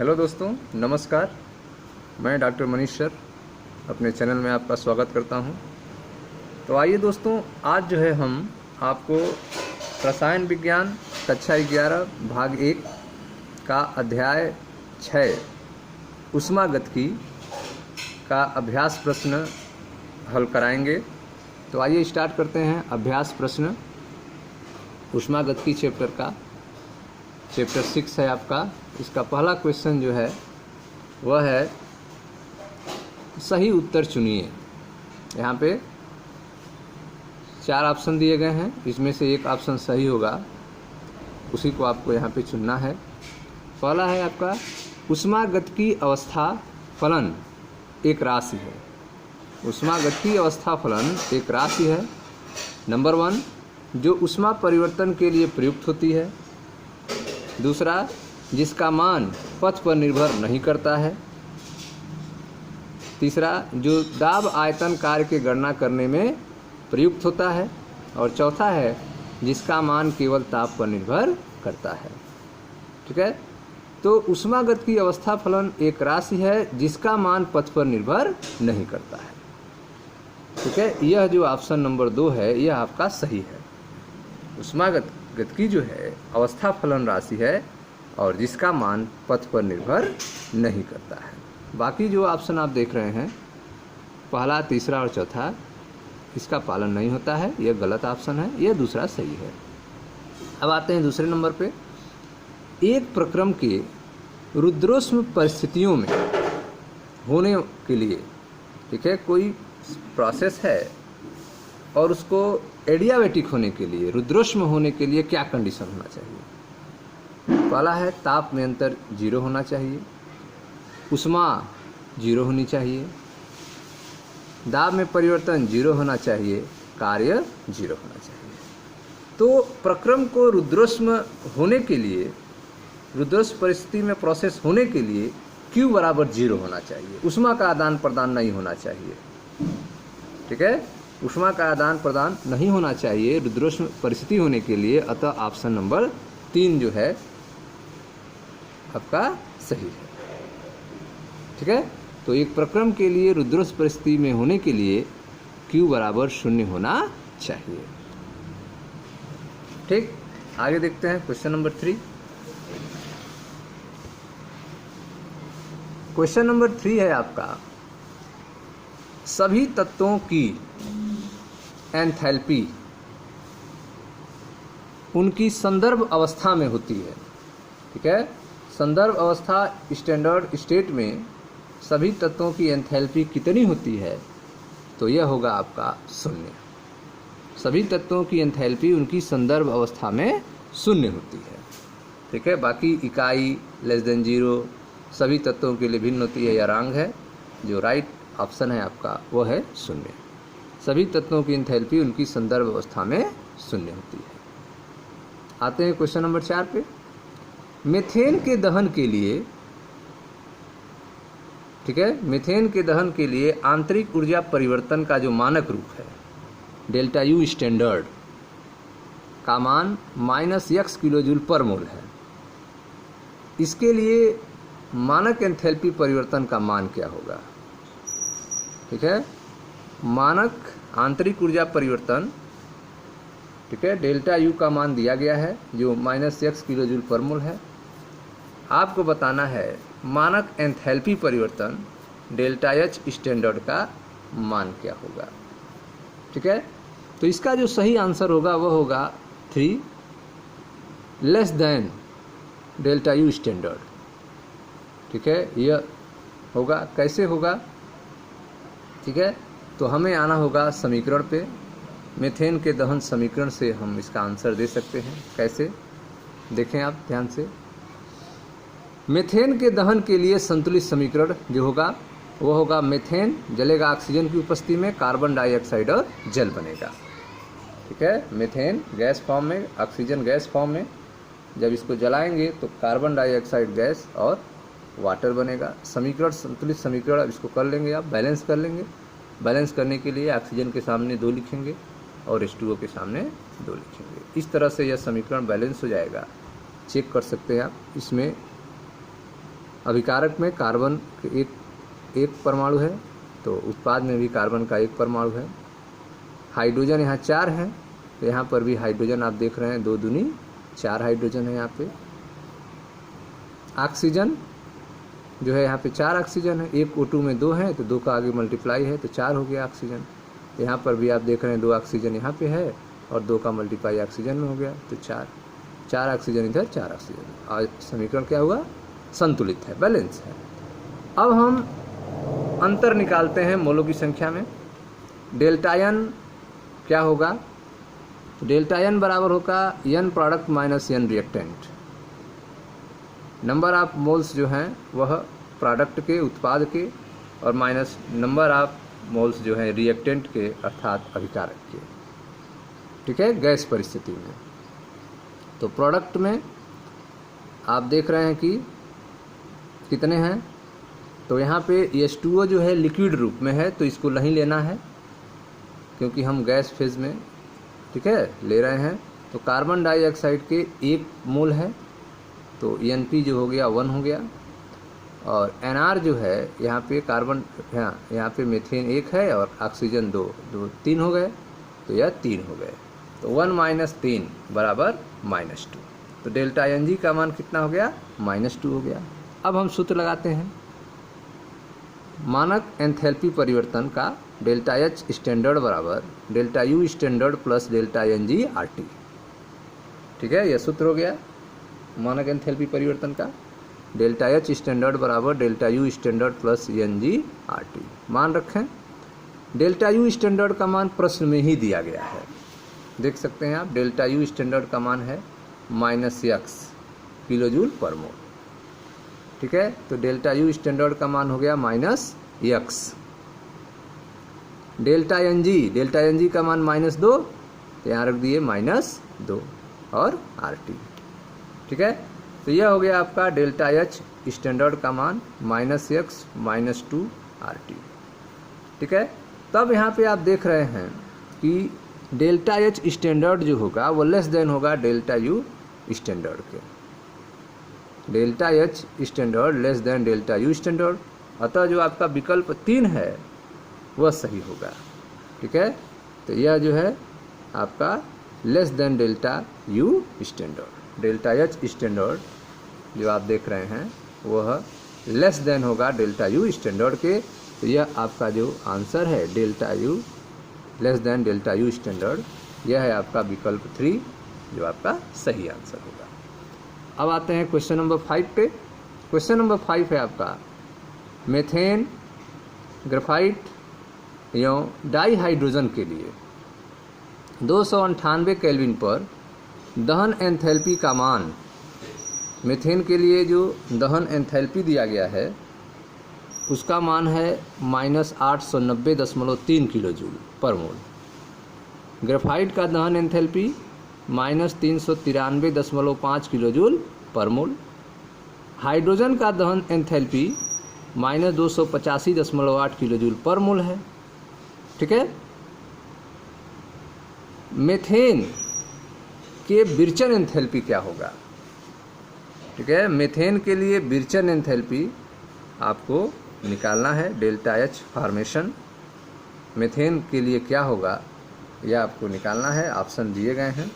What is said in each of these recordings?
Hello दोस्तों, नमस्कार। मैं डॉक्टर मनीष सर अपने चैनल में आपका स्वागत करता हूं। तो आइए दोस्तों, आज जो है हम आपको रसायन विज्ञान कक्षा 11 भाग 1 का अध्याय 6 ऊष्मागतिकी का अभ्यास प्रश्न हल कराएंगे। तो आइए स्टार्ट करते हैं अभ्यास प्रश्न ऊष्मागतिकी चैप्टर का। चैप्टर 6 है आपका। इसका पहला क्वेश्चन जो है वह है सही उत्तर चुनिए। यहाँ पे 4 ऑप्शन दिए गए हैं, इसमें से एक ऑप्शन सही होगा, उसी को आपको यहाँ पे चुनना है। पहला है आपका ऊष्मागतिकी अवस्था फलन एक राशि है। ऊष्मागतिकी अवस्था फलन एक राशि है। नंबर 1, जो ऊष्मा परिवर्तन के लिए प्रयुक्त होती है। दूसरा, जिसका मान पथ पर निर्भर नहीं करता है। तीसरा, जो दाब आयतन कार्य की गणना करने में प्रयुक्त होता है। और चौथा है, जिसका मान केवल ताप पर निर्भर करता है। ठीक है, तो ऊष्मागतिकी अवस्था फलन एक राशि है जिसका मान पथ पर निर्भर नहीं करता है। ठीक है, यह जो ऑप्शन नंबर 2 है यह आपका सही है। ऊष्मागतिकी जो है अवस्था फलन राशि है और जिसका मान पथ पर निर्भर नहीं करता है। बाकी जो ऑप्शन आप देख रहे हैं, पहला, तीसरा और चौथा, इसका पालन नहीं होता है, यह गलत ऑप्शन है, यह दूसरा सही है। अब आते हैं दूसरे नंबर पे। एक प्रक्रम के रुद्रोष्म परिस्थितियों में होने के लिए, ठीक है, कोई प्रोसेस है और उसको एडियाबैटिक होने के लिए, रुद्रोष्म होने के लिए क्या कंडीशन होना चाहिए? पहला है ताप में अंतर 0 होना चाहिए, ऊष्मा 0 होनी चाहिए, दाब में परिवर्तन 0 होना चाहिए, कार्य 0 होना चाहिए। तो प्रक्रम को रुद्रोष्म होने के लिए, रुद्रोष्म परिस्थिति में प्रोसेस होने के लिए Q बराबर 0 होना चाहिए। ऊष्मा का आदान प्रदान नहीं होना चाहिए। ठीक है, ऊष्मा का आदान प्रदान नहीं होना चाहिए रुद्रोष्म परिस्थिति होने के लिए। अतः ऑप्शन नंबर 3 जो है आपका सही है। ठीक है, तो एक प्रक्रम के लिए रुद्रोष्म परिस्थिति में होने के लिए Q बराबर 0 होना चाहिए। ठीक, आगे देखते हैं क्वेश्चन नंबर 3। क्वेश्चन नंबर 3 है आपका, सभी तत्वों की एंथैल्पी उनकी संदर्भ अवस्था में होती है। ठीक है, संदर्भ अवस्था स्टैंडर्ड स्टेट में सभी तत्वों की एंथैल्पी कितनी होती है? तो यह होगा आपका 0। सभी तत्वों की एंथैल्पी उनकी संदर्भ अवस्था में 0 होती है। ठीक है, बाकी इकाई <0 सभी तत्वों के लिए भिन्न होती है, यह रॉन्ग है। जो राइट ऑप्शन है आपका वो है 0। सभी तत्वों की एंथैल्पी उनकी संदर्भ अवस्था में 0 होती है। आते हैं क्वेश्चन नंबर 4 पे। मीथेन के दहन के लिए, ठीक है, मीथेन के दहन के लिए आंतरिक ऊर्जा परिवर्तन का जो मानक रूप है ΔU स्टैंडर्ड का मान -x किलोजूल पर मोल है। इसके लिए मानक एंथैल्पी परिवर्तन का मान क्या होगा? ठीक है, मानक आंतरिक ऊर्जा परिवर्तन, ठीक है, ΔU का मान दिया गया है जो -x किलोजूल पर मोल है। आपको बताना है मानक एंथैल्पी परिवर्तन ΔH स्टैंडर्ड का मान क्या होगा। ठीक है, तो इसका जो सही आंसर होगा वह होगा 3 लेस देन ΔU स्टैंडर्ड। ठीक है, यह होगा। कैसे होगा? ठीक है, तो हमें आना होगा समीकरण पे। मीथेन के दहन समीकरण से हम इसका आंसर दे सकते हैं। कैसे, देखें आप ध्यान से। मीथेन के दहन के लिए संतुलित समीकरण जो होगा वो होगा, मीथेन जलेगा ऑक्सीजन की उपस्थिति में, कार्बन डाइऑक्साइड और जल बनेगा। ठीक है, मीथेन गैस फॉर्म में, ऑक्सीजन गैस फॉर्म में, जब इसको जलाएंगे तो कार्बन डाइऑक्साइड गैस और वाटर बनेगा। समीकरण संतुलित समीकरण, अब इसको कर लेंगे आप, बैलेंस कर लेंगे। बैलेंस करने के लिए ऑक्सीजन के सामने 2 लिखेंगे और H2O के सामने 2 लिखेंगे। इस तरह से यह समीकरण बैलेंस हो जाएगा। चेक कर सकते हैं आप। इसमें अभिकारक में कार्बन एक परमाणु है, तो उत्पाद में भी कार्बन का एक परमाणु है। हाइड्रोजन यहाँ 4 है, तो यहाँ पर भी हाइड्रोजन आप देख रहे हैं 2 दूनी 4 हाइड्रोजन है यहाँ पे। ऑक्सीजन जो है यहाँ पे 4 ऑक्सीजन है, एक O2 में 2 है तो 2 का आगे मल्टीप्लाई है तो 4 हो गया ऑक्सीजन। यहाँ पर भी आप देख रहे हैं 2 ऑक्सीजन यहाँ पे है और 2 का मल्टीप्लाई ऑक्सीजन में हो गया तो 4 ऑक्सीजन इधर 4 ऑक्सीजन। आज समीकरण क्या हुआ? संतुलित है, बैलेंस है। अब हम अंतर निकालते हैं मोलों की संख्या में। डेल्टा एन क्या होगा? डेल्टा एन बराबर होगा N product minus N reactant. Number of moles जो हैं वह प्रोडक्ट के, उत्पाद के, और माइनस नंबर ऑफ मोल्स जो हैं रिएक्टेंट के अर्थात अभिकारक के। ठीक है, गैस परिस्थिति में। तो प्रोडक्ट में आप देख रहे हैं कि कितने हैं, तो यहाँ पे H2O जो है लिक्विड रूप में है तो इसको नहीं लेना है क्योंकि हम गैस फेज में, ठीक है, ले रहे हैं। तो कार्बन डाइऑक्साइड के 1 मोल है तो Np जो हो गया 1 हो गया, और Nr जो है यहाँ पे कार्बन, यहाँ पे मीथेन 1 है और ऑक्सीजन 2 3 हो गए, तो यह 3 हो गए। तो 1 माइनस 3 बराबर -2। तो डेल्टा Ng का मान कितना हो गया? -2 हो गया। अब हम सूत्र लगाते हैं। मानक एंथैल्पी परिवर्तन का डेल्टा H स्टैंडर्ड बराबर delta U standard plus delta Ng RT। ठीक है, यह सूत्र हो गया मानक एंथैल्पी परिवर्तन का। डेल्टा H स्टैंडर्ड बराबर delta U standard plus Ng RT। मान रखें, डेल्टा U स्टैंडर्ड का मान प्रश्न में ही दिया गया है, देख सकते हैं आप। डेल्टा U स्टैंडर्ड का मान है -x किलोजूल पर मोल। ठीक है, तो डेल्टा U स्टैंडर्ड का मान हो गया -x। डेल्टा Ng का मान -2, तो यहाँ रख दिए -2 और RT। ठीक है, तो यह हो गया आपका डेल्टा H स्टैंडर्ड का मान -x -2 RT। ठीक है, तब यहाँ पे आप देख रहे हैं कि डेल्टा H स्टैंडर्ड जो होगा वो लेस देन होगा डेल्टा U स्टैंडर्ड के। Delta H standard less than delta U standard, अतः जो आपका विकल्प 3 है वह सही होगा। ठीक है, तो यह जो है आपका less than delta U standard. Delta H standard जो आप देख रहे हैं वह लेस देन होगा डेल्टा U स्टैंडर्ड के, तो यह आपका जो आंसर है delta U less than delta U standard, यह है आपका विकल्प 3 जो आपका सही आंसर होगा। अब आते हैं क्वेश्चन नंबर 5 पे। क्वेश्चन नंबर 5 है आपका मीथेन, ग्रेफाइट एवं डाईहाइड्रोजन के लिए 298 केल्विन पर दहन एंथैल्पी का मान। मीथेन के लिए जो दहन एंथैल्पी दिया गया है उसका मान है -890.3 किलोजूल पर मोल। ग्रेफाइट का दहन एंथैल्पी -393.5 किलोजूल पर मोल। हाइड्रोजन का दहन एंथैल्पी -285.8 किलोजूल पर मोल है। ठीक है, मीथेन के विरचन एंथैल्पी क्या होगा? ठीक है, मीथेन के लिए विरचन एंथैल्पी आपको निकालना है। डेल्टा H फॉर्मेशन मीथेन के लिए क्या होगा यह आपको निकालना है, ऑप्शन दिए गए हैं।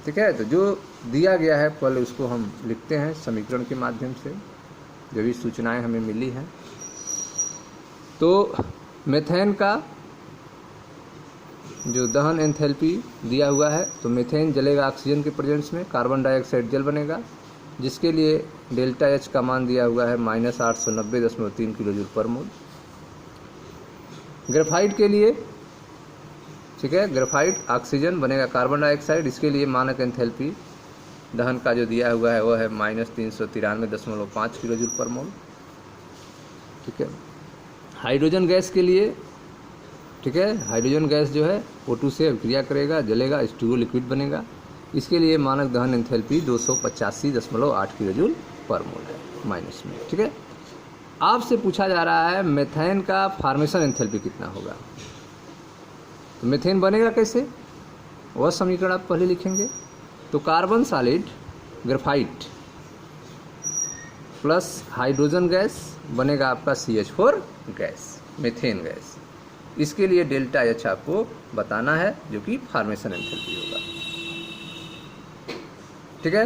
ठीक है, तो जो दिया गया है पहले उसको हम लिखते हैं समीकरण के माध्यम से, जो भी सूचनाएं हमें मिली हैं। तो मीथेन का जो दहन एंथैल्पी दिया हुआ है, तो मीथेन जलेगा ऑक्सीजन के प्रेजेंस में, कार्बन डाइऑक्साइड जल बनेगा, जिसके लिए डेल्टा H का मान दिया हुआ है -890.3 किलोजूल पर मोल। ग्रेफाइट के लिए, ठीक है, ग्रेफाइट ऑक्सीजन बनेगा कार्बन डाइऑक्साइड, इसके लिए मानक एंथैल्पी दहन का जो दिया हुआ है वह है -393.5 किलोजूल पर मोल। ठीक है, हाइड्रोजन गैस के लिए, ठीक है, हाइड्रोजन गैस जो है O2 से अभिक्रिया करेगा, जलेगा, H2O लिक्विड बनेगा, इसके लिए मानक दहन एंथैल्पी 285.8 किलोजूल पर मोल है माइनस में। ठीक है, आपसे पूछा जा रहा है मीथेन का फॉर्मेशन एंथैल्पी कितना होगा। तो मीथेन बनेगा कैसे, वह समीकरण आप पहले लिखेंगे। तो carbon solid graphite plus hydrogen gas बनेगा आपका CH4 गैस, मीथेन गैस। इसके लिए डेल्टा एच आपको बताना है, जो कि फॉर्मेशन एंथैल्पी होगा। ठीक है,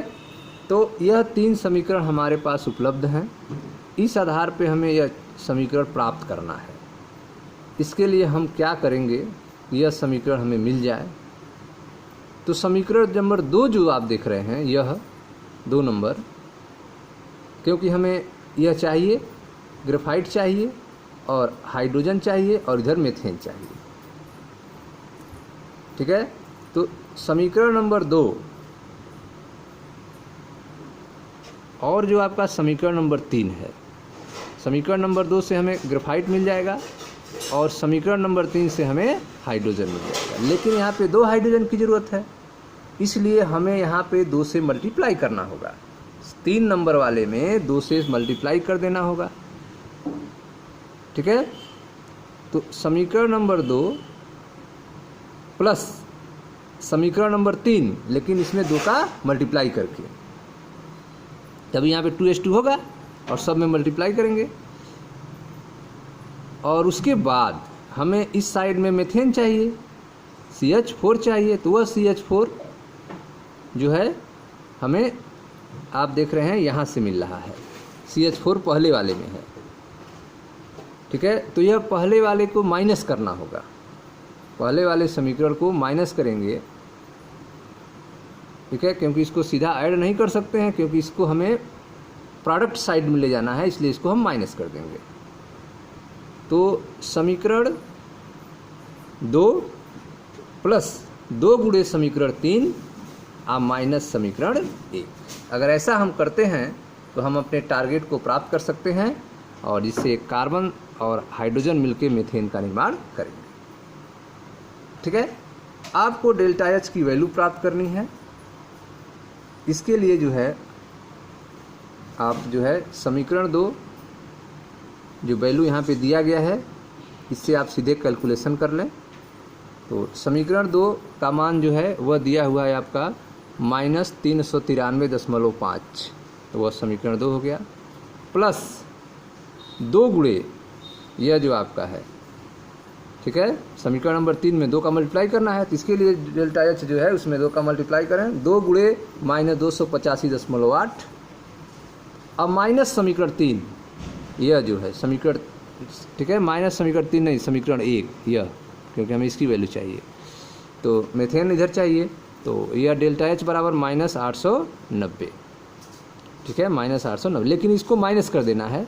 तो यह 3 समीकरण हमारे पास उपलब्ध हैं। इस आधार पे हमें यह समीकरण प्राप्त करना है। इसके लिए हम क्या करेंगे, यह समीकरण हमें मिल जाए तो समीकरण नंबर 2 जो आप देख रहे हैं, यह 2 नंबर, क्योंकि हमें यह चाहिए, ग्रेफाइट चाहिए और हाइड्रोजन चाहिए और इधर मीथेन चाहिए। ठीक है, तो समीकरण नंबर 2 और जो आपका समीकरण नंबर 3 है, समीकरण नंबर 2 से हमें ग्रेफाइट मिल जाएगा और समीकरण नंबर 3 से हमें हाइड्रोजन मिल जाएगा। लेकिन यहाँ पे 2 हाइड्रोजन की ज़रूरत है, इसलिए हमें यहाँ पे 2 से मल्टीप्लाई करना होगा। 3 नंबर वाले में 2 से मल्टीप्लाई कर देना होगा। ठीक है, तो समीकरण नंबर 2 प्लस समीकरण नंबर 3, लेकिन इसमें 2 का मल्टीप्लाई करके, तभी यहाँ पे 2s2 होगा और सब में मल्टीप्लाई करेंगे। और उसके बाद हमें इस साइड में मीथेन चाहिए, CH4 चाहिए, तो वह CH4 जो है हमें, आप देख रहे हैं यहाँ से मिल रहा है, CH4 पहले वाले में है। ठीक है, तो यह पहले वाले को माइनस करना होगा, पहले वाले समीकरण को माइनस करेंगे। ठीक है, क्योंकि इसको सीधा ऐड नहीं कर सकते हैं, क्योंकि इसको हमें प्रोडक्ट साइड में ले जाना है, इसलिए इसको हम माइनस कर देंगे। तो समीकरण 2 प्लस 2 गुणे समीकरण 3 आ माइनस समीकरण 1। अगर ऐसा हम करते हैं तो हम अपने टारगेट को प्राप्त कर सकते हैं और इससे कार्बन और हाइड्रोजन मिलकर मीथेन का निर्माण करेंगे। ठीक है, आपको डेल्टा एच की वैल्यू प्राप्त करनी है। इसके लिए जो है आप जो है समीकरण 2 जो वैल्यू यहाँ पे दिया गया है, इससे आप सीधे कैलकुलेशन कर लें। तो समीकरण 2 का मान जो है वह दिया हुआ है आपका -393.5, तो वह समीकरण 2 हो गया। प्लस 2 गुणे यह जो आपका है, ठीक है, समीकरण नंबर 3 में 2 का मल्टीप्लाई करना है, तो इसके लिए डेल्टा एच जो है उसमें 2 का मल्टीप्लाई करें, 2 गुणे -285.8। अब माइनस समीकरण 3 यह जो है समीकरण, ठीक है, माइनस समीकरण 3 नहीं, समीकरण 1 यह, क्योंकि हमें इसकी वैल्यू चाहिए। तो मीथेन इधर चाहिए, तो यह डेल्टा एच बराबर -890। ठीक है, -890, लेकिन इसको माइनस कर देना है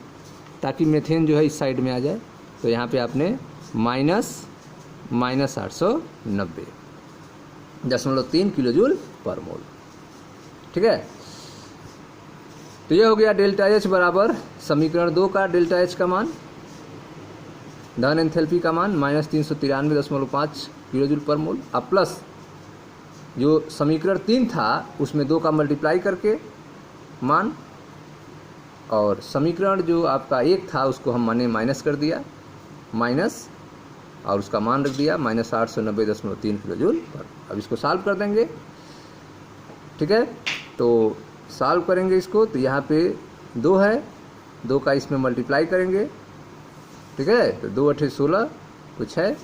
ताकि मीथेन जो है इस साइड में आ जाए। तो यहाँ पे आपने -890.3 किलो जूल पर मोल। ठीक है, तो यह हो गया डेल्टा एच बराबर समीकरण 2 का डेल्टा एच का मान, दहन एंथैल्पी का मान -393.5 किलो जूल पर मोल। अब प्लस जो समीकरण 3 था उसमें 2 का मल्टीप्लाई करके मान, और समीकरण जो आपका 1 था उसको हम माइनस कर दिया, माइनस, और उसका मान रख दिया -890.3 किलो जूल पर। अब इसको सॉल्व कर देंगे। ठीक है, तो सॉल्व करेंगे इसको, तो यहाँ पे 2 है, 2 का इसमें मल्टीप्लाई करेंगे। ठीक है, तो 2 8 16 कुछ है,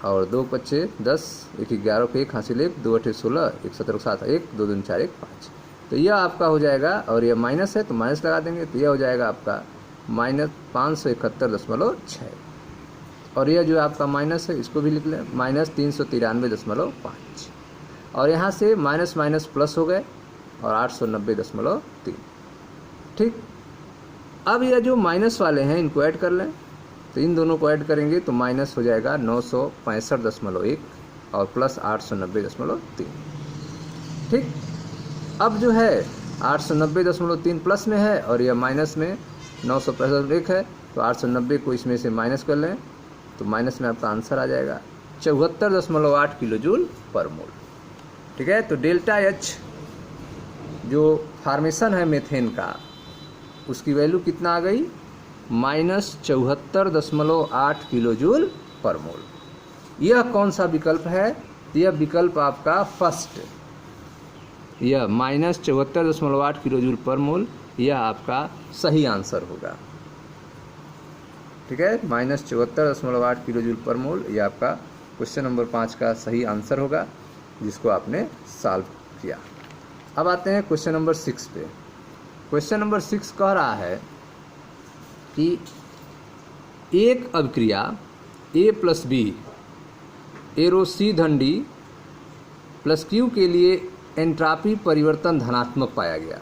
और 2 5 10, 1 11 को 1 हासिल 1, 2 8 16, 1 17 7 1, 2 2 4 1 5। तो यह आपका हो जाएगा, और यह माइनस है तो माइनस लगा देंगे, तो यह हो जाएगा आपका -571.6। और यह जो आपका माइनस है इसको भी लिख लें, -393.5, और यहाँ से माइनस माइनस प्लस हो गए और 890.3। ठीक, अब यह जो माइनस वाले हैं इनको ऐड कर लें, तो इन दोनों को ऐड करेंगे तो माइनस हो जाएगा 965.1 और प्लस 890.3। ठीक, अब जो है 890.3 प्लस में है और यह माइनस में 965.1 है, तो 890 को इसमें से माइनस कर लें तो माइनस में आपका आंसर आ जाएगा 74.8 किलो जूल पर मोल। ठीक है, तो डेल्टा एच जो फॉर्मेशन है मीथेन का, उसकी वैल्यू कितना आ गई, -74.8 किलो जूल पर मोल। यह कौन सा विकल्प है, यह विकल्प आपका फर्स्ट, यह -74.8 किलो जूल पर मोल, यह आपका सही आंसर होगा। ठीक है, -74.8 किलो जूल पर मोल, यह आपका क्वेश्चन नंबर 5 का सही आंसर होगा, जिसको आपने सॉल्व किया। अब आते हैं क्वेश्चन नंबर 6 पे। क्वेश्चन नंबर 6 कह रहा है कि एक अभिक्रिया A + B एरो C धन D + Q के लिए एंट्रापी परिवर्तन धनात्मक पाया गया।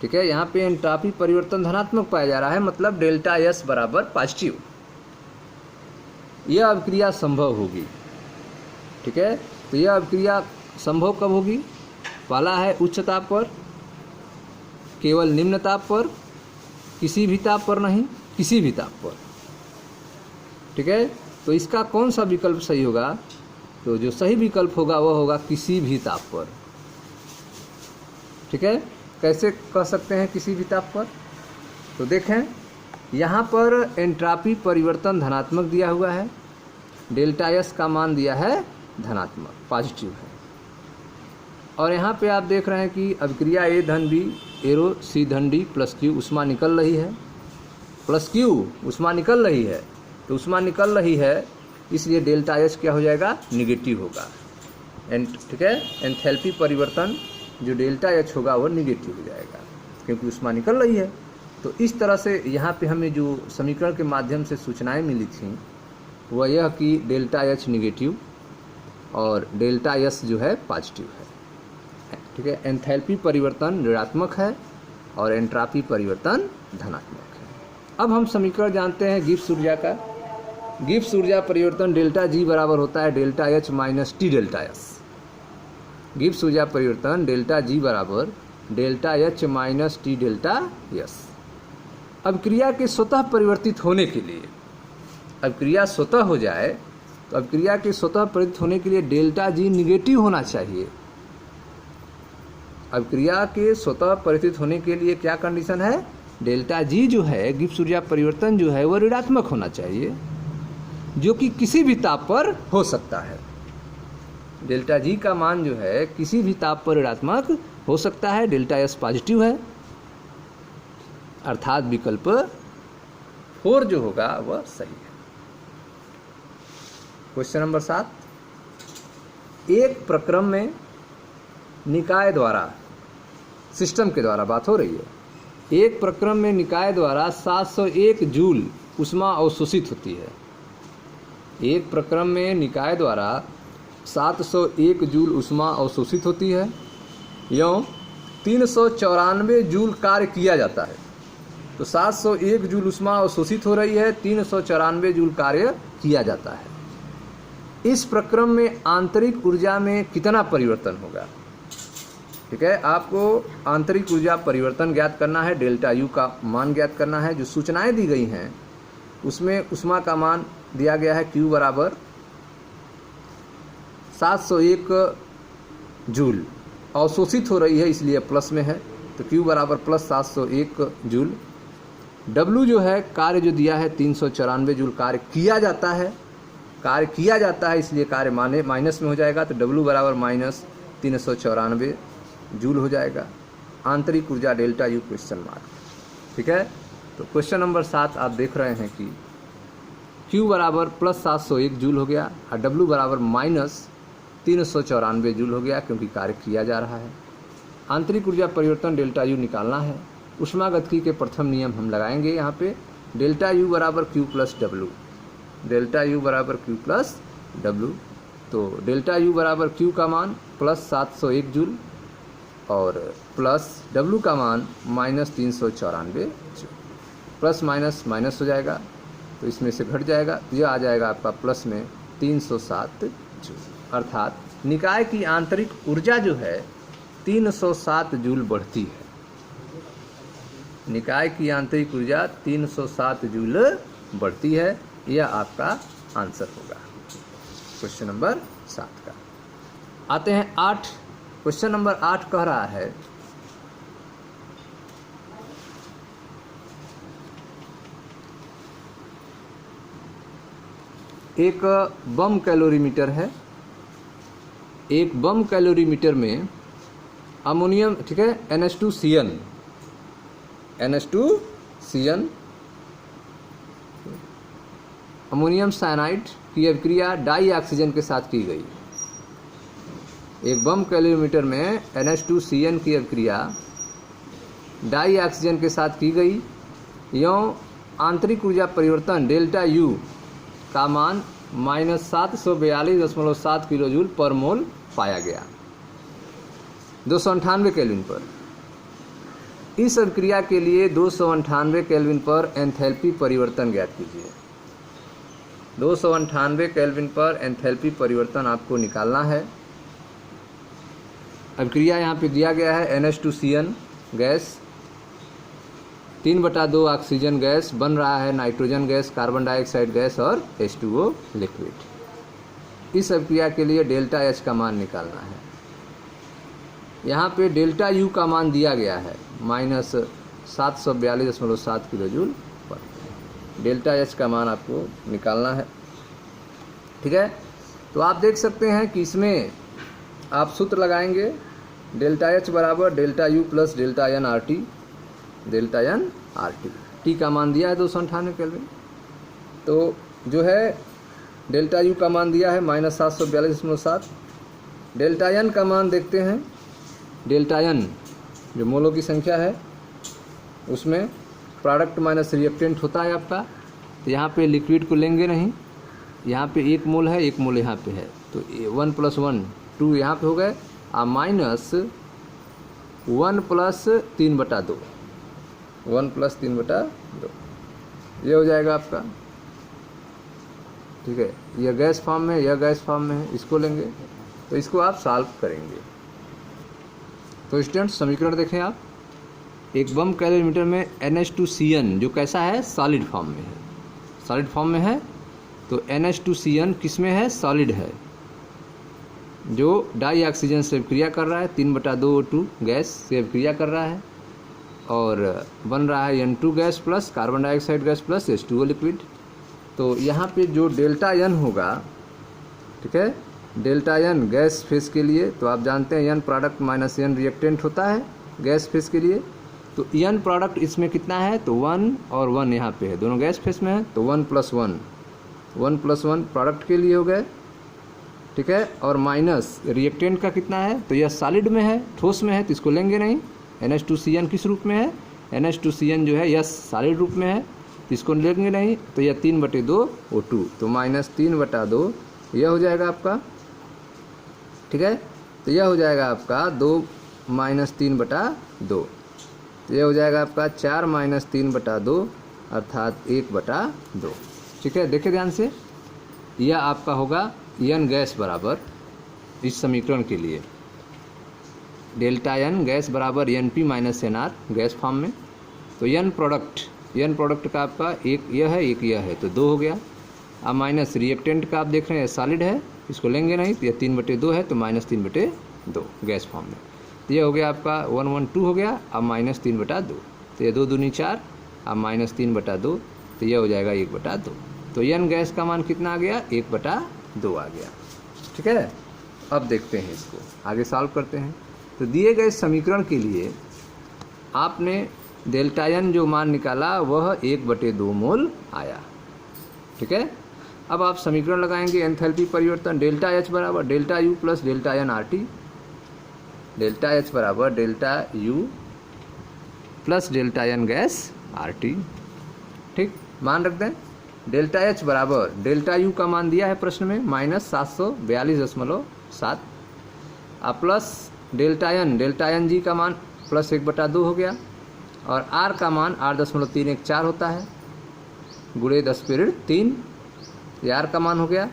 ठीक है, यहाँ पे एंट्रापी परिवर्तन धनात्मक पाया जा रहा है, मतलब डेल्टा S बराबर पॉजिटिव। यह अभिक्रिया संभव होगी। ठीक है, तो यह अभिक्रिया संभव कब होगी? पहला है उच्च ताप पर, केवल निम्न ताप पर, किसी भी ताप पर नहीं, किसी भी ताप पर। ठीक है, तो इसका कौन सा विकल्प सही होगा? तो जो सही विकल्प होगा वह होगा किसी भी ताप पर। ठीक है, कैसे कह सकते हैं किसी भी ताप पर? तो देखें, यहाँ पर एंट्रापी परिवर्तन धनात्मक दिया हुआ है, डेल्टा S का मान दिया है धनात्मक, पॉजिटिव है। और यहाँ पे आप देख रहे हैं कि अभिक्रिया A धन B एरो C धन D + Q ऊष्मा निकल रही है, +Q ऊष्मा निकल रही है, तो ऊष्मा निकल रही है इसलिए डेल्टा S क्या हो जाएगा? निगेटिव होगा। ठीक है, एंथैल्पी परिवर्तन जो डेल्टा H होगा वो निगेटिव हो जाएगा, क्योंकि ऊष्मा निकल रही है। तो इस तरह से यहाँ पे हमें जो समीकरण के माध्यम से सूचनाएं मिली थी वह यह कि डेल्टा H निगेटिव और डेल्टा S जो है पॉजिटिव है। ठीक है, एंथैल्पी परिवर्तन ऋणात्मक है और एंट्रापी परिवर्तन धनात्मक है। अब हम समीकरण जानते हैं गिब्स ऊर्जा का। गिब्स ऊर्जा परिवर्तन डेल्टा G बराबर होता है delta H - T delta S। Gibbs ऊर्जा परिवर्तन डेल्टा G बराबर delta H - T delta S। अभिक्रिया के स्वतः परिवर्तित होने के लिए, अभिक्रिया स्वतः हो जाए तो अभिक्रिया के स्वतः परिवर्तित होने के लिए डेल्टा G निगेटिव होना चाहिए। अभिक्रिया के स्वतः परिवर्तित होने के लिए क्या कंडीशन है? डेल्टा G जो है, गिब्स ऊर्जा परिवर्तन जो है, वह ऋणात्मक होना चाहिए, जो कि किसी भी ताप पर हो सकता है। डेल्टा G का मान जो है किसी भी ताप पर ऋणात्मक हो सकता है। डेल्टा S पॉजिटिव है, अर्थात विकल्प 4 जो होगा वह सही है। क्वेश्चन नंबर 7, एक प्रक्रम में निकाय द्वारा, सिस्टम के द्वारा बात हो रही है, एक प्रक्रम में निकाय द्वारा 701 जूल ऊष्मा अवशोषित होती है। एक प्रक्रम में निकाय द्वारा 701 जूल ऊष्मा अवशोषित होती है, एवं 394 जूल कार्य किया जाता है। तो 701 जूल ऊष्मा अवशोषित हो रही है, 394 जूल कार्य किया जाता है। इस प्रक्रम में आंतरिक ऊर्जा में कितना परिवर्तन होगा? ठीक है, आपको आंतरिक ऊर्जा परिवर्तन ज्ञात करना है, डेल्टा U का मान ज्ञात करना है। जो सूचनाएं दी गई हैं उसमें ऊष्मा का मान दिया गया है Q बराबर 701 जूल, अवशोषित हो रही है इसलिए प्लस में है, तो Q बराबर +701 जूल। W जो है, कार्य जो दिया है 394 जूल कार्य किया जाता है, कार्य किया जाता है इसलिए कार्य माइनस में हो जाएगा, तो W बराबर -394 जूल हो जाएगा। आंतरिक ऊर्जा डेल्टा U क्वेश्चन मार्क। ठीक है, तो क्वेश्चन नंबर 7 आप देख रहे हैं कि Q बराबर +701 जूल हो गया और W बराबर -394 जूल हो गया, क्योंकि कार्य किया जा रहा है। आंतरिक ऊर्जा परिवर्तन डेल्टा U निकालना है। ऊष्मागतिकी के प्रथम नियम हम लगाएंगे यहाँ पे, डेल्टा U बराबर Q + W, डेल्टा U बराबर Q + W। तो डेल्टा U बराबर Q का मान +701 जूल और प्लस W का मान -394 जूल, प्लस माइनस हो जाएगा तो इसमें से घट जाएगा, तो यह आ जाएगा आपका प्लस में 307 जूल। अर्थात निकाय की आंतरिक ऊर्जा जो है 307 जूल बढ़ती है। निकाय की आंतरिक ऊर्जा 307 जूल बढ़ती है, यह आपका आंसर होगा क्वेश्चन नंबर 7 का। आते हैं 8। क्वेश्चन नंबर 8 कह रहा है एक बम कैलोरीमीटर है। एक बम कैलोरीमीटर में अमोनियम, ठीक है, NH2CN, NH2CN अमोनियम साइनाइड की अभिक्रिया डाई ऑक्सीजन के साथ की गई। एक बम कैलोरीमीटर में NH2CN की अभिक्रिया डाई ऑक्सीजन के साथ की गई। यों आंतरिक ऊर्जा परिवर्तन डेल्टा U का मान -742.7 किलो जूल पर मोल पाया गया 298 केल्विन पर। इस अभिक्रिया के लिए 298 केल्विन पर एंथैल्पी परिवर्तन ज्ञात कीजिए। 298 केल्विन पर एंथैल्पी परिवर्तन आपको निकालना है। अभिक्रिया यहाँ पे दिया गया है, NH2CN गैस 3/2 ऑक्सीजन गैस बन रहा है nitrogen gas, carbon dioxide gas और H2O लिक्विड। इस अभिक्रिया के लिए डेल्टा H का मान निकालना है। यहाँ पे डेल्टा U का मान दिया गया है -742.7 किलो जूल पर। डेल्टा H का मान आपको निकालना है, ठीक है। तो आप देख सकते हैं कि इसमें आप सूत्र लगाएंगे, डेल्टा H बराबर delta U plus delta N RT, delta N RT। T का मान दिया है 298 केल्विन, तो जो है डेल्टा U का मान दिया है -742.7। डेल्टा N का मान देखते हैं। डेल्टा N जो मोलों की संख्या है उसमें प्रोडक्ट माइनस रिएक्टेंट होता है आपका। तो यहाँ पे लिक्विड को लेंगे नहीं, यहाँ पे 1 मोल है, 1 मोल यहाँ पे है, तो 1 + 1 2 यहाँ पे हो गए, -1 + 3/2, 1 + 3/2 ये हो जाएगा आपका, ठीक है। यह गैस फॉर्म में, यह गैस फॉर्म में है, इसको लेंगे तो इसको आप सॉल्व करेंगे। तो स्टूडेंट्स समीकरण देखें आप, एक बम कैलोरीमीटर में NH2CN जो कैसा है, सॉलिड फॉर्म में है, सॉलिड फॉर्म में है। तो NH2CN किस में है, सॉलिड है, जो डाई ऑक्सीजन से अभिक्रिया कर रहा है, 3/2 O2 गैस से अभिक्रिया कर रहा है और बन रहा है N2 gas plus carbon dioxide gas plus H2O liquid. तो यहाँ पे जो डेल्टा N होगा, ठीक है, डेल्टा N गैस फेस के लिए, तो आप जानते हैं N product minus N reactant होता है गैस फेस के लिए। तो N प्रोडक्ट इसमें कितना है, तो 1 और 1 यहाँ पे है, दोनों गैस फेस में है, तो 1 + 1 प्रोडक्ट के लिए हो गए, ठीक है। और माइनस रिएक्टेंट का कितना है, तो यह सॉलिड में है, ठोस में है, तो इसको लेंगे नहीं। NH2CN किस रूप में है, NH2CN जो है यह सॉलिड रूप में है, तो इसको लेंगे नहीं। तो यह 3/2 O2, तो -3/2 यह हो जाएगा आपका, ठीक है। तो यह हो जाएगा आपका 2 - 3/2, तो यह हो जाएगा आपका 4 - 3/2 अर्थात 1/2, ठीक है। देखिए ध्यान से, यह आपका होगा N गैस बराबर, इस समीकरण के लिए डेल्टा N गैस बराबर NP - NR गैस फॉर्म में। तो N प्रोडक्ट का आपका एक यह है, एक यह है, तो 2 हो गया। अब माइनस रिएक्टेंट का आप देख रहे हैं सॉलिड है, इसको लेंगे नहीं, तो यह 3/2 है, तो -3/2 गैस फॉर्म में। तो यह हो गया आपका 1 1 2 हो गया, अब -3/2, तो यह 2 दूनी 4, अब -3/2, तो यह हो जाएगा 1/2। तो N गैस का मान कितना आ गया, 1/2 आ गया, ठीक है। अब देखते हैं इसको, आगे सॉल्व करते हैं। तो दिए गए समीकरण के लिए आपने डेल्टा N जो मान निकाला वह 1/2 मोल आया, ठीक है। अब आप समीकरण लगाएंगे, एंथैल्पी परिवर्तन डेल्टा H बराबर delta U plus delta N RT, delta H बराबर delta U plus delta N gas RT, ठीक। मान रख दें, डेल्टा H बराबर डेल्टा U का मान दिया है प्रश्न में -742.7, प्लस डेल्टा N G का मान प्लस 1/2 हो गया, और R का मान 8.314 होता है, गुणे 10⁻³ ये R का मान हो गया,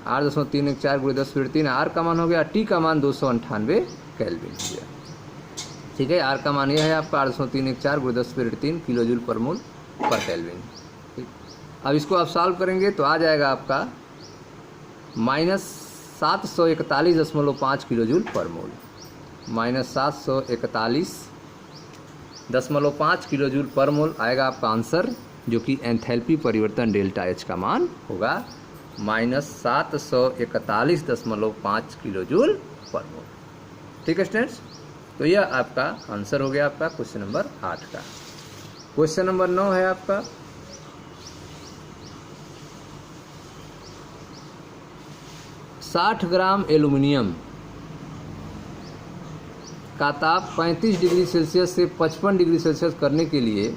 8.314 गुणे 10⁻³ R का मान हो गया। T का मान 298 केल्विन हो गया, ठीक है। R का मान यह है आपका 8.314 गुणे 10⁻³ किलो जूल पर मोल पर केल्विन, ठीक। अब इसको आप सॉल्व करेंगे तो आ जाएगा आपका -741.5 किलो जूल पर मोल, -741.5 किलो जूल पर मोल आएगा आपका आंसर, जो कि एंथैल्पी परिवर्तन डेल्टा H का मान होगा -741.5 किलो जूल पर मोल, ठीक है स्टूडेंट्स। तो यह आपका आंसर हो गया आपका क्वेश्चन नंबर 8 का। क्वेश्चन नंबर 9 है आपका 60 ग्राम एल्युमिनियम का ताप 35 डिग्री सेल्सियस से 55 डिग्री सेल्सियस करने के लिए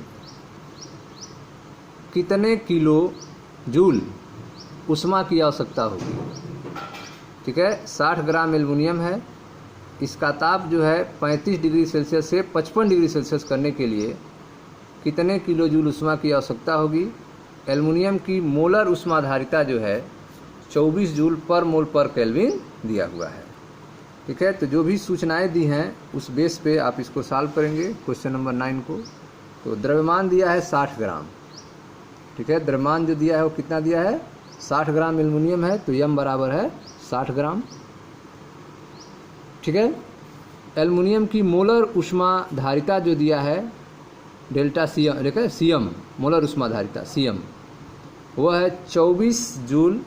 कितने किलो जूल उष्मा की आवश्यकता होगी। ठीक है, 60 ग्राम एल्युमिनियम है, इसका ताप जो है 35 डिग्री सेल्सियस से 55 डिग्री सेल्सियस करने के लिए कितने किलो जूल उष्मा की आवश्यकता होगी। एल्युमिनियम की मोलर उष्माधारिता जो है 24 जूल पर मोल पर केल्विन दिया हुआ है। ठीक है, तो जो भी सूचनाएं दी हैं उस बेस पे आप इसको सॉल्व करेंगे क्वेश्चन नंबर 9 को। तो द्रव्यमान दिया है 60 ग्राम। ठीक है, द्रव्यमान जो दिया है वो कितना दिया है, 60 ग्राम एल्युमिनियम है, तो यम बराबर है 60 ग्राम। ठीक है, एल्युमिनियम की मोलर उष्माधारिता जो दिया है डेल्टा सीएम, देखिए सीएम मोलर उष्माधारिता सीएम, वह है 24 जूल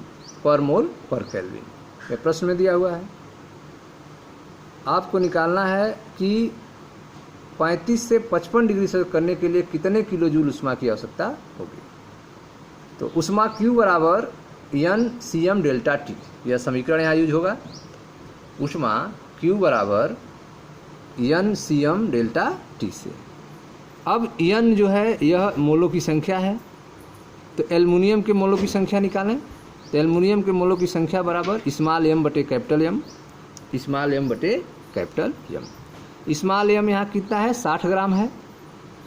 पर मोल पर केल्विन। ये प्रश्न में दिया हुआ है। आपको निकालना है कि 35 से 55 डिग्री से करने के लिए कितने किलो जूल उष्मा की आवश्यकता होगी। तो उष्मा Q बराबर N C M delta T, यह समीकरण यहाँ यूज होगा। उष्मा Q बराबर N C M delta T से। अब एन जो है यह मोलों की संख्या है, तो एल्युमिनियम के मोलों की संख्या निकालें। तो एल्युमिनियम के मोलों की संख्या बराबर स्मॉल एम बटे कैपिटल एम, स्मॉल एम बटे कैपिटल एम। स्मॉल एम यहाँ कितना है, 60 ग्राम है,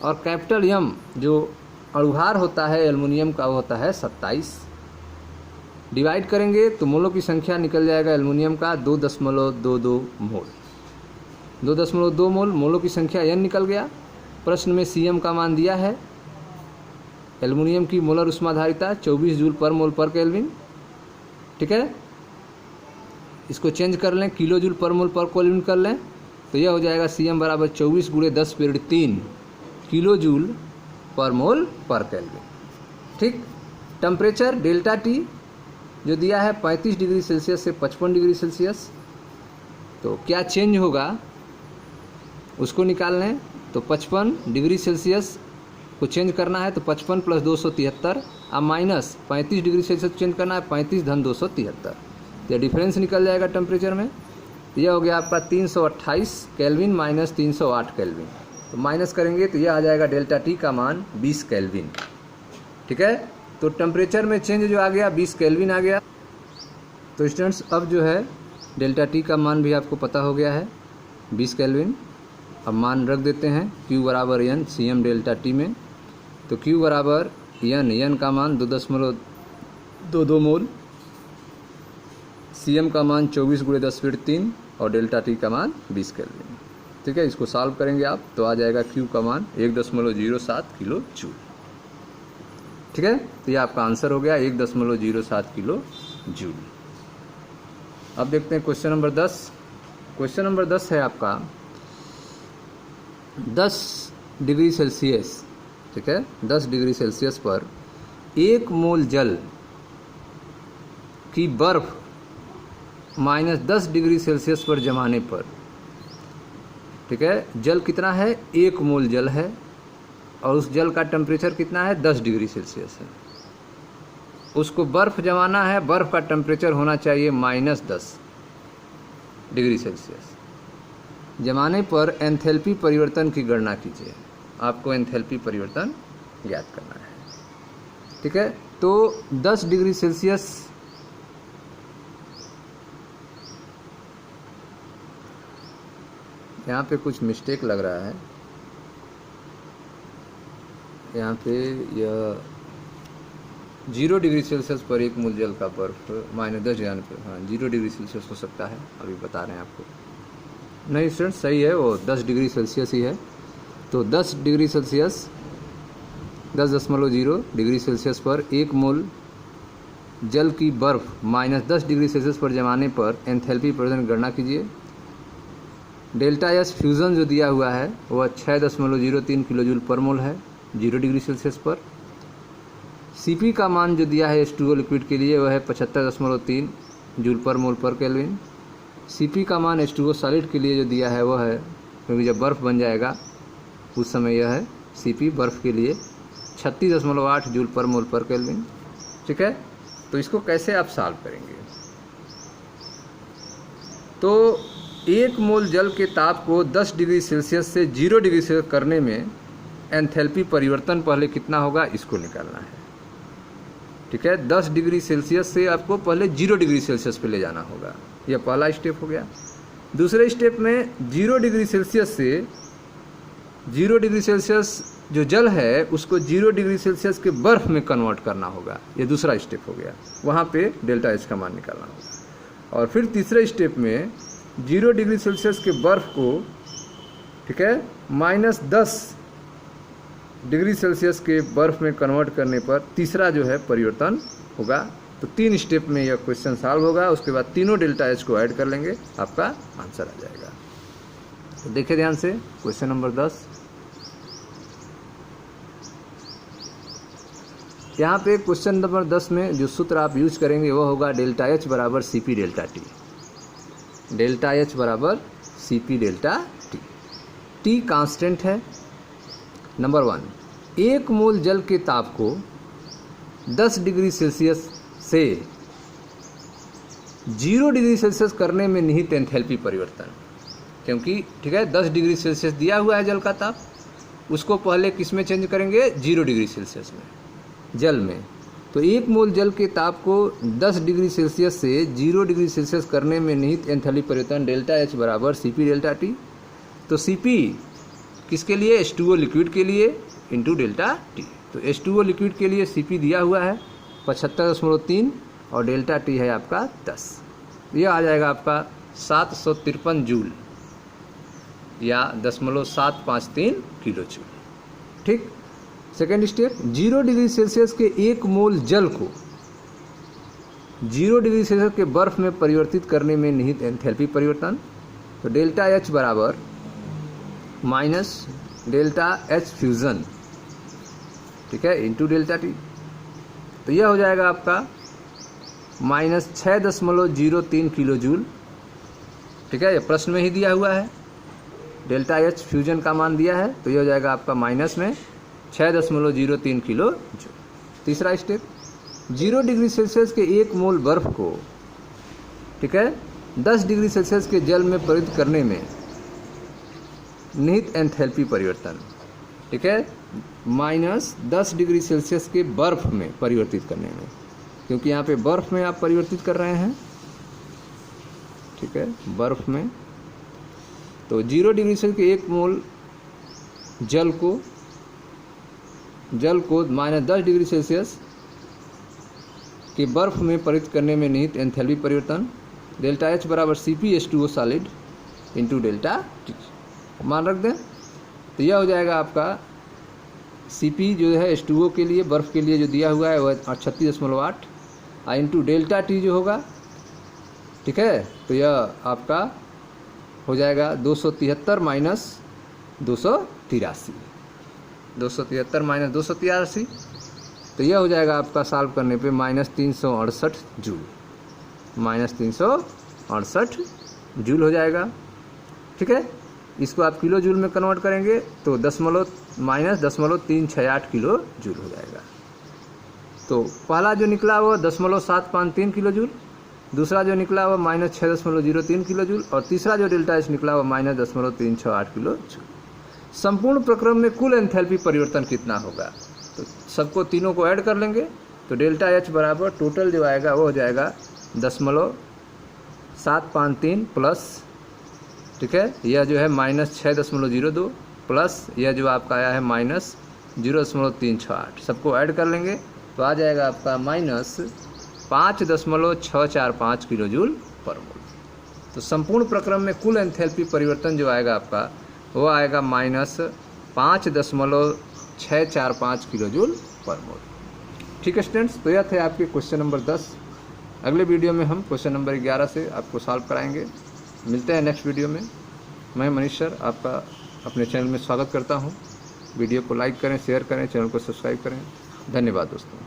और कैपिटल एम जो अणुभार होता है एल्युमिनियम का वो होता है 27। डिवाइड करेंगे तो मोलों की संख्या निकल जाएगा एल्युमिनियम का 2.22 मोल, 2.2 मोल मोलों की संख्या एन निकल गया। प्रश्न में सीएम का मान दिया है, एल्युमिनियम की मोलर उष्माधारिता 24 जूल पर मोल पर केल्विन। ठीक है, इसको चेंज कर लें, किलो जूल पर मोल पर केल्विन कर लें, तो यह हो जाएगा सीएम बराबर 24 × 10⁻³ किलो जूल पर मोल पर केल्विन। ठीक, टेम्परेचर डेल्टा टी जो दिया है 35 डिग्री सेल्सियस से 55 डिग्री सेल्सियस, तो क्या चेंज होगा उसको निकाल लें। तो 55 डिग्री सेल्सियस को चेंज करना है तो 55 + 273, अब माइनस 35 डिग्री सेल्सियस चेंज करना है 35 × 273, यह डिफरेंस निकल जाएगा टेम्परेचर में। यह हो गया आपका 328 केल्विन माइनस 308 केल्विन, तो माइनस करेंगे तो यह आ जाएगा डेल्टा टी का मान 20 केल्विन। ठीक है, तो टेम्परेचर में चेंज जो आ गया 20 केल्विन आ गया। तो स्टूडेंट्स अब जो है डेल्टा टी का मान भी आपको पता हो गया है 20 केल्विन। अब मान रख देते हैं Q बराबर N C M delta T में, तो Q बराबर एन का मान 2.22 मोल, सी एम का मान 24 × 10⁻³ और डेल्टा टी का मान 20 केल्विन। ठीक है, इसको सॉल्व करेंगे आप तो आ जाएगा Q का मान 1.07 किलो जूल। ठीक है, तो ये आपका आंसर हो गया 1.07 किलो जूल। अब देखते हैं क्वेश्चन नंबर 10। क्वेश्चन नंबर 10 है आपका 10 डिग्री सेल्सियस। ठीक है, 10 डिग्री सेल्सियस पर 1 मोल जल की बर्फ -10 डिग्री सेल्सियस पर जमाने पर, ठीक है, जल कितना है, 1 मोल जल है और उस जल का टेम्परेचर कितना है, 10 डिग्री सेल्सियस है। उसको बर्फ़ जमाना है, बर्फ़ का टेम्परेचर होना चाहिए -10 डिग्री सेल्सियस। जमाने पर एंथैल्पी परिवर्तन की गणना कीजिए। आपको एंथैल्पी परिवर्तन ज्ञात करना है। ठीक है, तो 10 डिग्री सेल्सियस यहाँ पे कुछ मिस्टेक लग रहा है। यहाँ पे यह 0 डिग्री सेल्सियस पर 1 मोल जल का बर्फ -10 जाने पर, हाँ 0 डिग्री सेल्सियस हो सकता है, अभी बता रहे हैं आपको। नहीं स्टूडेंट सही है, वो 10 डिग्री सेल्सियस ही है। तो 10 डिग्री सेल्सियस 10.0 डिग्री सेल्सियस पर 1 मोल जल की बर्फ -10 डिग्री सेल्सियस पर जमाने पर एंथैल्पी परिवर्तन गणना कीजिए। डेल्टा एस फ्यूज़न जो दिया हुआ है वह 6.03 किलो जूल पर मोल है 0 डिग्री सेल्सियस पर। सीपी का मान जो दिया है H2O लिक्विड के लिए वह है 75.3 जूल पर मोल पर केल्विन। सीपी का मान H2O सॉलिड के लिए जो दिया है वह है क्योंकि जब बर्फ़ बन जाएगा उस समय यह है Cp बर्फ़ के लिए 36.8 जूल पर मोल पर केल्विन। ठीक है, तो इसको कैसे आप सॉल्व करेंगे? तो 1 मोल जल के ताप को 10 डिग्री सेल्सियस से 0 डिग्री सेल्सियस करने में एंथैल्पी परिवर्तन पहले कितना होगा, इसको निकालना है। ठीक है, 10 डिग्री सेल्सियस से आपको पहले 0 डिग्री सेल्सियस पे ले जाना होगा। यह पहला स्टेप हो गया। दूसरे स्टेप में 0 डिग्री सेल्सियस से 0 डिग्री सेल्सियस जो जल है उसको 0 डिग्री सेल्सियस के बर्फ़ में कन्वर्ट करना होगा। ये दूसरा स्टेप हो गया। वहाँ पे डेल्टा एच का मान निकालना होगा। और फिर तीसरे स्टेप में 0 डिग्री सेल्सियस के बर्फ़ को, ठीक है, -10 डिग्री सेल्सियस के बर्फ़ में कन्वर्ट करने पर तीसरा जो है परिवर्तन होगा। तो 3 स्टेप में यह क्वेश्चन सॉल्व होगा। उसके बाद तीनों डेल्टा एच को ऐड कर लेंगे, आपका आंसर आ जाएगा। तो देखिए ध्यान से क्वेश्चन नंबर 10। यहाँ पे क्वेश्चन नंबर 10 में जो सूत्र आप यूज करेंगे वो होगा डेल्टा एच बराबर Cp delta T. Delta H बराबर Cp delta T. T constant है। नंबर 1, 1 मोल जल के ताप को 10 डिग्री सेल्सियस से 0 डिग्री सेल्सियस करने में निहित एंथैल्पी परिवर्तन। क्योंकि ठीक है 10 डिग्री सेल्सियस दिया हुआ है जल का ताप, उसको पहले किस में चेंज करेंगे, 0 डिग्री सेल्सियस में, जल में। तो 1 मोल जल के ताप को 10 डिग्री सेल्सियस से 0 डिग्री सेल्सियस करने में निहित एंथैल्पी परिवर्तन डेल्टा एच बराबर Cp डेल्टा टी। तो Cp किसके लिए, H2O लिक्विड के लिए इंटू डेल्टा टी। तो H2O लिक्विड के लिए Cp दिया हुआ है 75.3 और डेल्टा टी है आपका 10। यह आ जाएगा आपका 753 जूल या 0.753 किलो जूल। ठीक। सेकेंड स्टेप, 0 डिग्री सेल्सियस के 1 मोल जल को 0 डिग्री सेल्सियस के बर्फ में परिवर्तित करने में निहित एंथैल्पी परिवर्तन। तो डेल्टा एच बराबर माइनस डेल्टा एच फ्यूज़न, ठीक है, इंटू डेल्टा टी। तो यह हो जाएगा आपका -6.03 किलो जूल। ठीक है, ये प्रश्न में ही दिया हुआ है। डेल्टा एच फ्यूजन का मान दिया है, तो यह हो जाएगा आपका माइनस में 6.03 किलो जूल। तीसरा स्टेप, 0 डिग्री सेल्सियस के 1 मोल बर्फ को, ठीक है, 10 डिग्री सेल्सियस के जल में परिवर्तित करने में निहित एंथैल्पी परिवर्तन। ठीक है, -10 डिग्री सेल्सियस के बर्फ में परिवर्तित करने में, क्योंकि यहाँ पे बर्फ में आप परिवर्तित कर रहे हैं। ठीक है, बर्फ में। तो 0 डिग्री सेल्सियस के 1 मोल जल को -10 डिग्री सेल्सियस के बर्फ में परिवर्तित करने में निहित एंथैल्पी परिवर्तन डेल्टा एच बराबर CpH2O solid into delta T मान रख दें। तो यह हो जाएगा आपका Cp जो है H2O के लिए, बर्फ़ के लिए जो दिया हुआ है वह 36.8 इंटू डेल्टा टी जो होगा। ठीक है, तो यह आपका हो जाएगा 273 माइनस 283, 273 माइनस 283। तो यह हो जाएगा आपका सॉल्व करने पे -368 जूल, -368 जूल हो जाएगा। ठीक है, इसको आप किलो जूल में कन्वर्ट करेंगे तो -0.368 किलो जूल हो जाएगा। तो पहला जो निकला वो 0.753 किलो जूल, दूसरा जो निकला वो -6.03 किलो जूल और तीसरा जो डेल्टा एच निकला वो -0.368 किलो जूल। संपूर्ण प्रक्रम में कुल एंथैल्पी परिवर्तन कितना होगा, तो सबको तीनों को ऐड कर लेंगे। तो डेल्टा एच बराबर टोटल जो आएगा वो हो जाएगा 0.753 प्लस, ठीक है, यह जो है -6.02 प्लस यह जो आपका आया है -0.368, सबको ऐड कर लेंगे तो आ जाएगा आपका -5.645 किलो जूल पर मोल। तो संपूर्ण प्रक्रम में कुल एंथैल्पी परिवर्तन जो आएगा आपका वो आएगा -5.645 किलो जूल पर मोल। ठीक है स्टूडेंट्स, तो यह थे आपके क्वेश्चन नंबर 10। अगले वीडियो में हम क्वेश्चन नंबर 11 से आपको सॉल्व कराएंगे। मिलते हैं नेक्स्ट वीडियो में। मैं मनीष सर आपका अपने चैनल में स्वागत करता हूं। वीडियो को लाइक करें, शेयर करें, चैनल को सब्सक्राइब करें। धन्यवाद दोस्तों।